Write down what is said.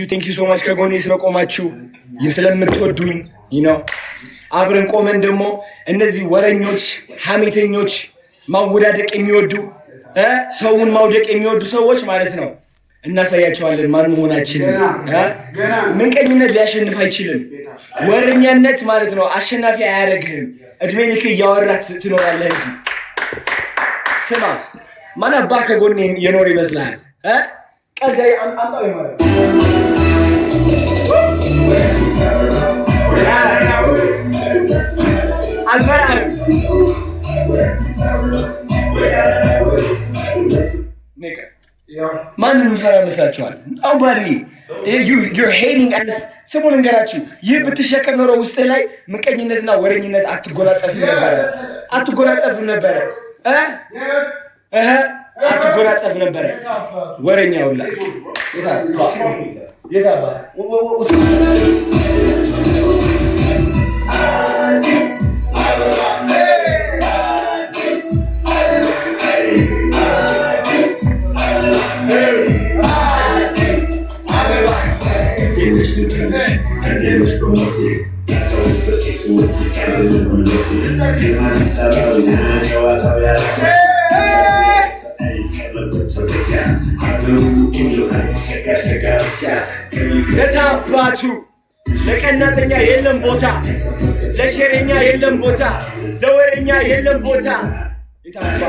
ቴንክ ዩ ሶ ማች ከጎኔ ስለቆማችሁ ስለምትወዱኝ ነው። አብረን ቆመን ደግሞ እነዚህ ወረኞች፣ ሐሜተኞች፣ ማወዳደቅ የሚወዱ ሰውን ማውደቅ የሚወዱ ሰዎች ማለት ነው እናሳያቸዋለን ማን መሆናችንን። ምንቀኝነት ሊያሸንፍ አይችልም። ወረኛነት ማለት ነው አሸናፊ አያደርግህም። እድሜ ልክ እያወራህ ትኖራለህ እንጂ። ስማ ማን አባህ ከጎኔ የኖር ይመስልሃል? ቀልዳይ አምጣው ይማረ አልፈራህም። ማንን የሚፈራ ይመስላችኋል? Nobody. You're hating us. ስሙን እንገራችሁ። ይህ ብትሸከም ኖሮ ውስጥ ላይ ምቀኝነትና ወረኝነት አትጎናጸፍም ነበረ። አትጎናጸፍ ነበረ። ወረኛ ሁላ የታባ ለታባቱ ለቀናተኛ የለም ቦታ፣ ለሸረኛ የለም ቦታ፣ ለወረኛ የለም ቦታ። የታባ